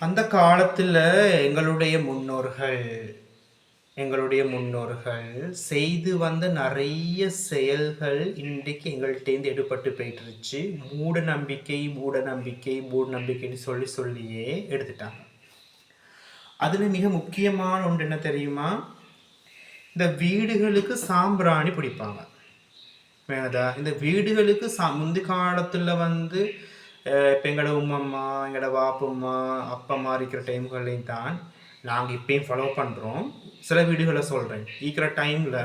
அந்த காலத்தில் எங்களுடைய முன்னோர்கள் செய்து வந்த நிறைய செயல்கள் இன்றைக்கு எங்கள்கிட்டேருந்து எடுபட்டு போயிட்டுருச்சு. மூட நம்பிக்கை மூட நம்பிக்கை மூட நம்பிக்கைன்னு சொல்லி சொல்லியே எடுத்துட்டாங்க. அதில் மிக முக்கியமான ஒன்று என்ன தெரியுமா? இந்த வீடுகளுக்கு சாம்பிராணி பிடிப்பாங்க. வேணதா இந்த வீடுகளுக்கு முந்தி காலத்தில் வந்து இப்போ எங்களோட உம்மம்மா எங்களோட வாப்பம்மா அப்பம்மா இருக்கிற டைம்கள்லையும் தான் நாங்கள் இப்பயும் ஃபாலோ பண்ணுறோம். சில வீடுகளை சொல்கிறேன், இருக்கிற டைமில்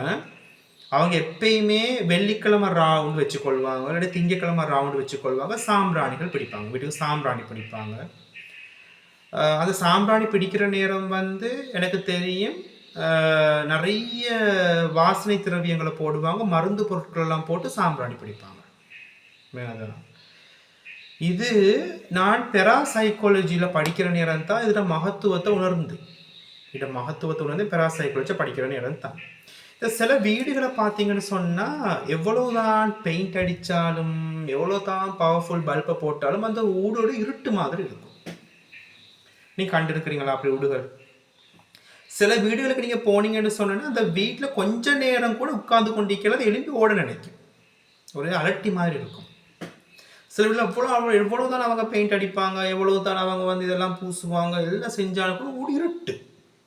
அவங்க எப்பயுமே வெள்ளிக்கிழமை ரவுண்டு வச்சுக்கொள்வாங்க, இல்லாட்டி திங்கக்கிழமை ரவுண்டு வச்சுக்கொள்வாங்க. சாம்பிராணிகள் பிடிப்பாங்க, வீட்டுக்கு சாம்பிராணி பிடிப்பாங்க. அந்த சாம்பிராணி பிடிக்கிற நேரம் வந்து எனக்கு தெரியும் நிறைய வாசனை திரவியங்களை போடுவாங்க, மருந்து பொருட்கள் எல்லாம் போட்டு சாம்பிராணி பிடிப்பாங்க. இது நான் பெராசைக்காலஜியில் படிக்கிற நேரம் தான் இதோட மகத்துவத்தை உணர்ந்து பெராசைக்காலஜி படிக்கிற நேரம் தான். இந்த சில வீடுகளை பார்த்தீங்கன்னு சொன்னால் எவ்வளோதான் பெயிண்ட் அடித்தாலும் எவ்வளோதான் பவர்ஃபுல் பல்பை போட்டாலும் அந்த ஊடோட இருட்டு மாதிரி இருக்கும். நீ கண்டிருக்கிறீங்களா அப்படி வீடுகள்? சில வீடுகளுக்கு நீங்கள் போனீங்கன்னு சொன்னோன்னா அந்த வீட்டில் கொஞ்ச நேரம் கூட உட்கார்ந்து கொண்டிருக்கிறது எழுப்பி ஓட நினைக்கும், ஒரே அலட்டி மாதிரி இருக்கும். சில வீட்டில் எவ்வளோதான் அவங்க பெயிண்ட் அடிப்பாங்க, எவ்வளோதான் அவங்க வந்து இதெல்லாம் பூசுவாங்க, எல்லாம் செஞ்சாலும் கூட ஊடு இருட்டு,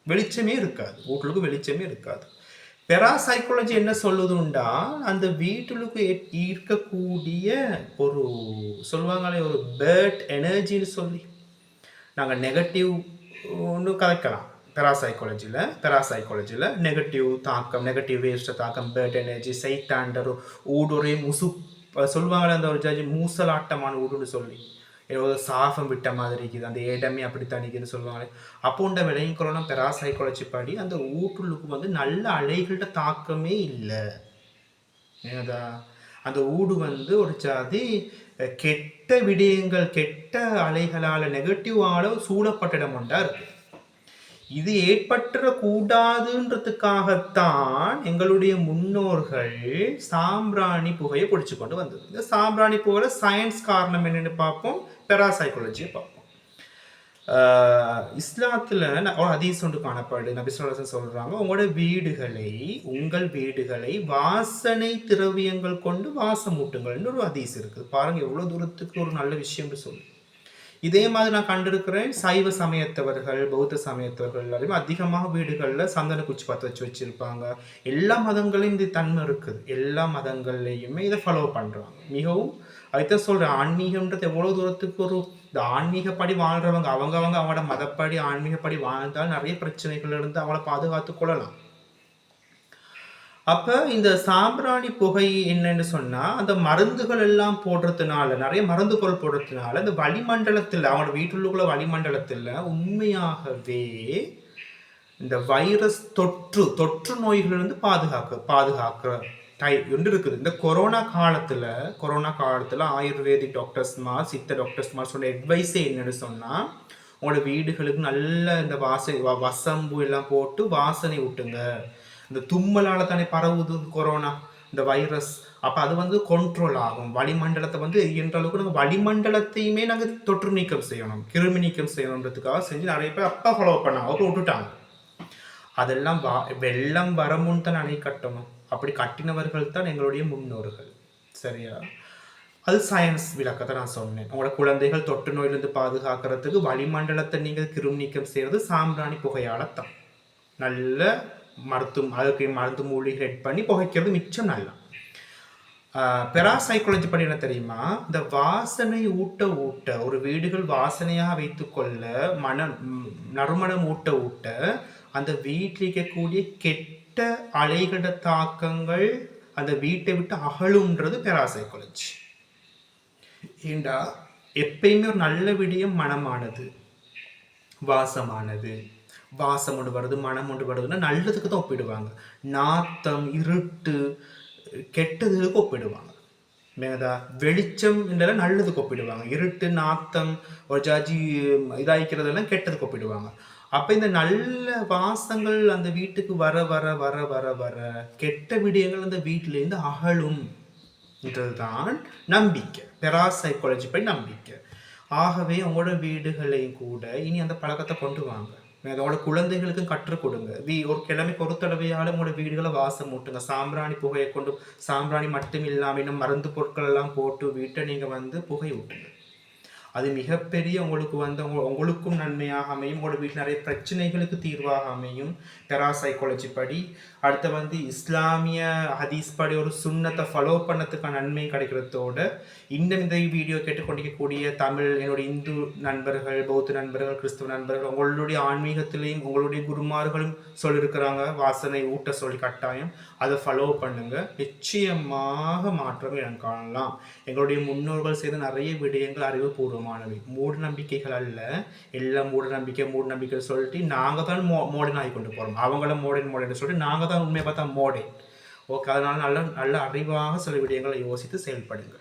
வெளிச்சமே இருக்காது, வீட்டுக்கு வெளிச்சமே இருக்காது. பெராசைக்காலஜி என்ன சொல்லுதுண்டா, அந்த வீட்டுக்கு இருக்கக்கூடிய ஒரு சொல்லுவாங்களே ஒரு பேட் எனர்ஜின்னு சொல்லி நாங்கள் நெகட்டிவ் ஒன்று கலைக்கலாம். பெராசைக்காலஜியில் நெகட்டிவ் தாக்கம், நெகட்டிவ் வேஸ்ட்டை தாக்கம், பேட் எனர்ஜி, சைத்தாண்டர் ஊடுரே முசு சொல்லுவாங்களே அந்த ஒரு ஜட்ஜி மூசலாட்டமான ஊடுன்னு சொல்லி ஏதோ சாஃபம் விட்ட மாதிரி இருக்குது, அந்த இடமே அப்படி தணிக்குதுன்னு சொல்லுவாங்களே. அப்போ இந்த விளையங்குறோம் பெராசைக்காலஜி படி அந்த ஊட்டுள்ளுக்கு வந்து நல்ல அலைகள்கிட்ட தாக்கமே இல்லை. ஏதா அந்த ஊடு வந்து ஒரு ஜாதி கெட்ட விடயங்கள், கெட்ட அலைகளால், நெகட்டிவால சூழப்பட்ட இடம் ஒன்றா இருக்கு. இது ஏற்பட்டுற கூடாதுன்றதுக்காகத்தான் எங்களுடைய முன்னோர்கள் சாம்பிராணி புகையை பிடிச்சு கொண்டு வந்தது. இந்த சாம்பிராணி புகையில சயின்ஸ் காரணம் என்னன்னு பார்ப்போம், பெராசைக்காலஜியை பார்ப்போம். இஸ்லாத்துல ஒரு ஹதீஸ் ஒன்று காணப்படுது. நபி ஸல்லல்லாஹு அலைஹி வஸல்லம் சொல்றாங்க, உங்கள் வீடுகளை வாசனை திரவியங்கள் கொண்டு வாசமூட்டுங்கள்னு ஒரு ஹதீஸ் இருக்குது. பாருங்க எவ்வளவு தூரத்துக்கு ஒரு நல்ல விஷயம்னு சொல்லி. இதே மாதிரி நான் கண்டிருக்கிறேன், சைவ சமயத்தவர்கள் பௌத்த சமயத்தவர்கள் எல்லாருமே அதிகமாக வீடுகளில் சந்தன குச்சி பற்ற வச்சிருப்பாங்க. எல்லா மதங்களையும் இந்த தன்மை இருக்குது, எல்லா மதங்கள்லையுமே இதை ஃபாலோ பண்ணுறாங்க. மிகவும் அதுதான் சொல்கிறேன், ஆன்மீகம்ன்றது எவ்வளோ தூரத்துக்கு ஒரு இந்த ஆன்மீகப்படி வாழ்கிறவங்க அவங்களோட மதப்படி ஆன்மீகப்படி வாழ்ந்தால் நிறைய பிரச்சனைகள் இருந்து அவங்கள பாதுகாத்து கொள்ளலாம். அப்போ இந்த சாம்பிராணி புகை என்னன்னு சொன்னால், அந்த மருந்துகள் எல்லாம் போடுறதுனால, நிறைய மருந்து பொருள் போடுறதுனால இந்த வளிமண்டலத்தில், அவங்களோட வீட்டுக்குள்ள வளிமண்டலத்தில் உண்மையாகவே இந்த வைரஸ் தொற்று நோய்களிலிருந்து பாதுகாக்கிற ஒன்று இருக்குது. இந்த கொரோனா காலத்தில் ஆயுர்வேதிக் டாக்டர்ஸ்மார், சித்த டாக்டர்ஸ்மார் சொன்ன அட்வைஸே என்னன்னு சொன்னால், உங்களோட வீடுகளுக்கு நல்ல இந்த வசம்பு எல்லாம் போட்டு வாசனை விட்டுங்க. இந்த தும்மலால் தானே பரவுது கொரோனா, இந்த வைரஸ். அப்போ அது வந்து கண்ட்ரோல் ஆகும். வளிமண்டலத்தை வந்து என்ற அளவுக்கு நாங்கள் வளிமண்டலத்தையுமே நாங்கள் தொற்று நீக்கம் செய்யணும், கிருமி நீக்கம் செய்யணுன்றதுக்காக செஞ்சு நிறைய பேர் அப்போ ஃபாலோ பண்ணாங்க, அப்போ விட்டுட்டாங்க. அதெல்லாம் வெள்ளம் வரமுன்னு தான் அணை கட்டணும். அப்படி கட்டினவர்கள் தான் எங்களுடைய முன்னோர்கள். சரியா? அது சயின்ஸ் விளக்கத்தை நான் சொன்னேன். உங்களோட குழந்தைகள் தொற்று நோயிலிருந்து பாதுகாக்கிறதுக்கு வளிமண்டலத்தை நீங்கள் கிருமி நீக்கம் செய்கிறது சாம்பிராணி புகையால தான். நல்ல அதுக்கு மருந்து மூலிகை ஹெட் பண்ணி புகைக்கிறது மிச்சம் நல்லா. பெராசைக்காலஜி படி என்ன தெரியுமா, இந்த வாசனை ஊட்ட ஒரு வீடுகள் வாசனையாக வைத்துக்கொள்ள, நறுமணம் ஊட்ட அந்த வீட்டில் இருக்கக்கூடிய கெட்ட அலைகள தாக்கங்கள் அந்த வீட்டை விட்டு அகலும்ன்றது பெராசைக்காலஜி. ஏண்டா எப்பயுமே ஒரு நல்ல விடயம் மனமானது, வாசமானது, வாசம் ஒன்று வருது, மனம் ஒன்று வருதுன்னா நல்லதுக்கு தான் ஒப்பிடுவாங்க. நாத்தம், இருட்டு, கெட்டதுக்கு ஒப்பிடுவாங்க. மேதா வெளிச்சம் என்றெல்லாம் நல்லதுக்கு ஒப்பிடுவாங்க. இருட்டு, நாத்தம், ஒரு ஜாஜி இதாகிக்கிறதெல்லாம் கெட்டதுக்கு ஒப்பிடுவாங்க. அப்போ இந்த நல்ல வாசங்கள் அந்த வீட்டுக்கு வர வர வர வர வர கெட்ட விடயங்கள் அந்த வீட்டிலேருந்து அகலும் என்றதுதான் நம்பிக்கை, பெராசைக்காலஜி படி நம்பிக்கை. ஆகவே உங்களோட வீடுகளையும் கூட இனி அந்த பழக்கத்தை கொண்டு வாங்க. அதோட குழந்தைகளுக்கும் கற்றுக் கொடுங்க. ஒரு கிழமைக்கு ஒரு தடவையாவது உங்களோட வீடுகளை வாசம் மூட்டுங்க. சாம்பிராணி புகையை கொண்டு, சாம்பிராணி மட்டும் இல்லாமல் இன்னும் மருந்து பொருட்கள் எல்லாம் போட்டு வீட்டை நீங்க புகை ஊட்டுங்க. அது மிகப்பெரிய உங்களுக்கு உங்களுக்கும் நன்மையாக அமையும். உங்களோட வீட்டில் நிறைய பிரச்சனைகளுக்கு தீர்வாக அமையும். பெராசைக்காலஜி படி அடுத்த இஸ்லாமிய ஹதீஸ் படி ஒரு சுண்ணத்தை ஃபாலோ பண்ணதுக்கான நன்மை கிடைக்கிறதோட இந்த வீடியோ கேட்டுக்கொண்டிருக்கக்கூடிய தமிழ் என்னுடைய இந்து நண்பர்கள், பௌத்த நண்பர்கள், கிறிஸ்துவ நண்பர்கள், உங்களுடைய ஆன்மீகத்திலையும் உங்களுடைய குருமார்களும் சொல்லியிருக்கிறாங்க வாசனை ஊட்ட சொல்லி கட்டாயம் அதை ஃபாலோ பண்ணுங்க. நிச்சயமாக மாற்றம் என காணலாம். எங்களுடைய முன்னோர்கள் செய்த நிறைய விடயங்கள் அறிவுபூர்வமானவை, மூட நம்பிக்கைகள் அல்ல. எல்லாம் மூட நம்பிக்கை சொல்லிட்டு நாங்கள் தான் மோடன் ஆகி கொண்டு போகிறோம். அவங்கள மோடன் சொல்லிட்டு நாங்கள் தான் உண்மையை பார்த்தா மோடன். ஓகே, அதனால நல்ல நல்ல அறிவாக சில விடயங்களை யோசித்து செயல்படுங்க.